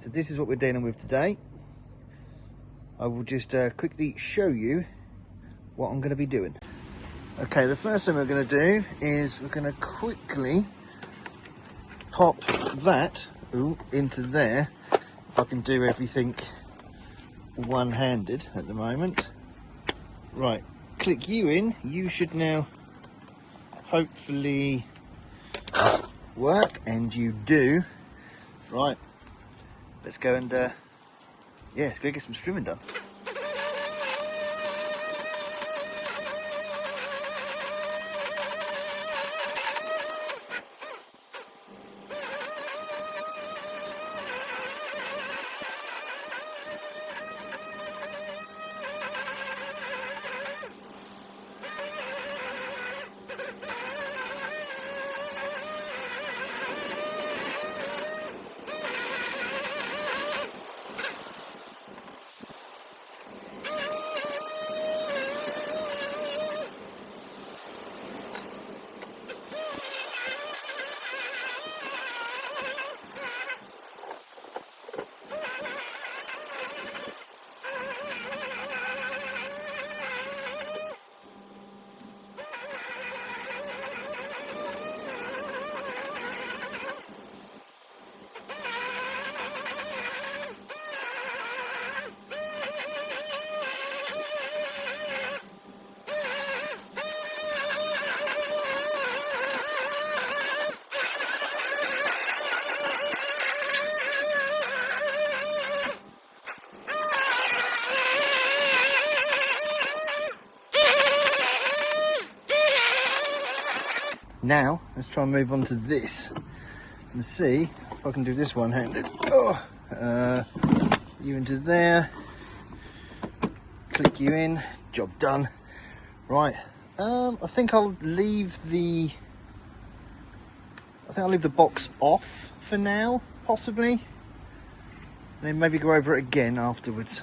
So this is what we're dealing with today. I will just quickly show you what I'm going to be doing. Okay, the first thing we're going to do is we're going to quickly pop that into there. If I can do everything one-handed at the moment. Right, click you in. You should now hopefully work, and you do. Right, let's go and let's go get some strimming done. Now, let's try and move on to this and see if I can do this one-handed. You into there, click you in, job done. Right, I think I'll leave the box off for now, possibly, and then maybe go over it again afterwards.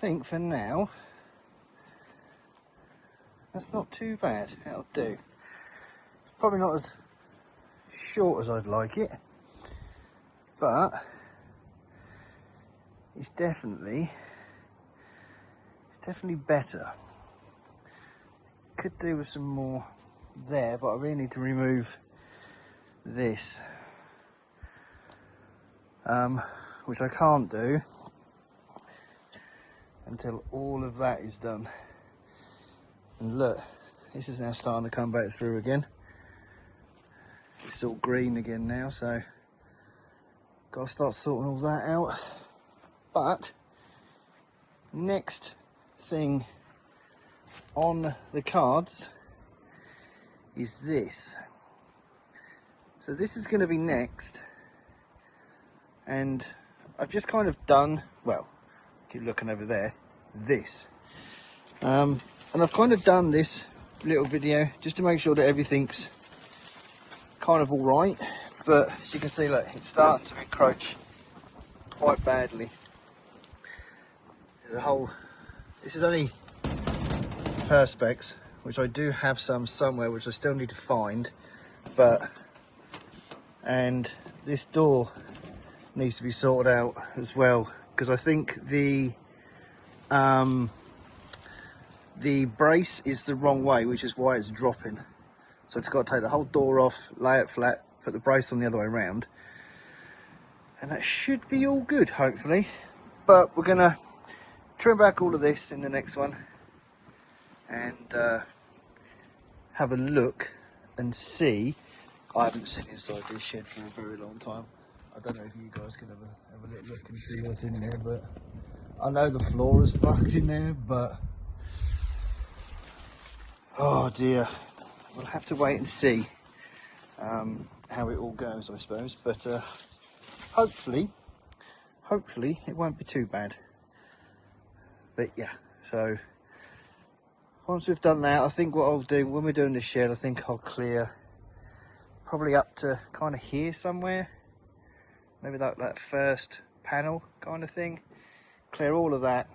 think for now, that's not too bad. That'll do. It's probably not as short as I'd like it, but it's definitely better. Could do with some more there, but I really need to remove this, which I can't do until all of that is done. And look, this is now starting to come back through again. It's all green again now, so got to start sorting all that out. But next thing on the cards is this. So this is going to be next, and I've just kind of done, well, keep looking over there, this. And I've kind of done this little video just to make sure that everything's kind of all right. But as you can see, look, it's starting to encroach quite badly. This is only Perspex, which I do have some somewhere, which I still need to find. And this door needs to be sorted out as well, because I think the brace is the wrong way, which is why it's dropping. So it's got to take the whole door off, lay it flat, put the brace on the other way around, and that should be all good, hopefully. But we're gonna trim back all of this in the next one and have a look and see. I haven't seen inside this shed for a very long time. I don't know if you guys can have a little look and see what's in there, but I know the floor is fucked in there, but oh dear, we'll have to wait and see how it all goes, I suppose. But hopefully it won't be too bad. But yeah, so once we've done that, I think what I'll do when we're doing this shed, I think I'll clear probably up to kind of here somewhere, maybe that first panel kind of thing, clear all of that.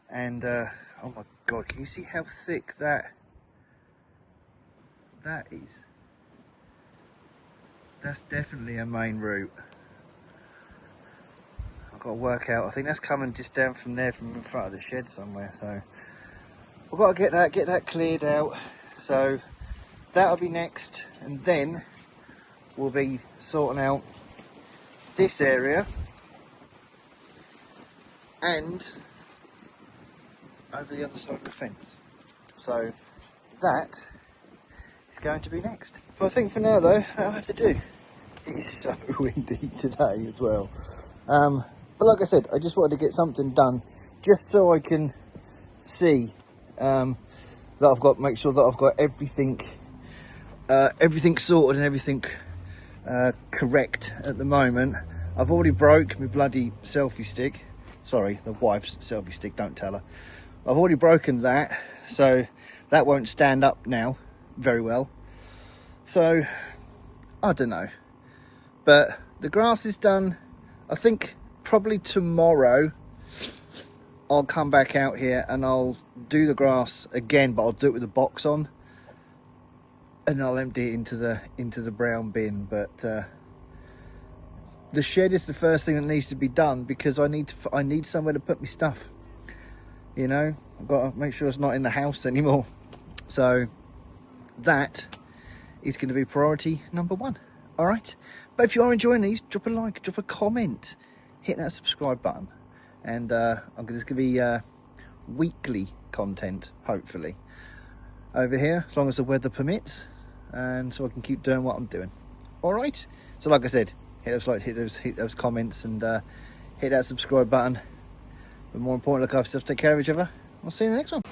And oh my god, can you see how thick that is? That's definitely a main route. I've got to work out, I think that's coming just down from there, from in front of the shed somewhere. So I've got to get that cleared out. So that'll be next, and then we'll be sorting out this area and over the other side of the fence. So that is going to be next. But I think for now though, I'll have to do. It's so windy today as well. But like I said, I just wanted to get something done just so I can see that I've got, make sure that I've got everything sorted and everything correct at the moment. I've already broke my bloody selfie stick. Sorry, the wife's selfie stick, don't tell her. I've already broken that, so that won't stand up now very well. So I don't know, but the grass is done. I think probably tomorrow I'll come back out here and I'll do the grass again, but I'll do it with the box on, and I'll empty it into the brown bin. But the shed is the first thing that needs to be done, because I need somewhere to put my stuff. You know, I've got to make sure it's not in the house anymore. So that is going to be priority number one. All right. But if you are enjoying these, drop a like, drop a comment, hit that subscribe button, and there's going to be weekly content, hopefully, over here, as long as the weather permits, and so I can keep doing what I'm doing. All right. So like I said, hit those likes, hit those comments, and hit that subscribe button. But more importantly, look after yourself, take care of each other. I'll see you in the next one.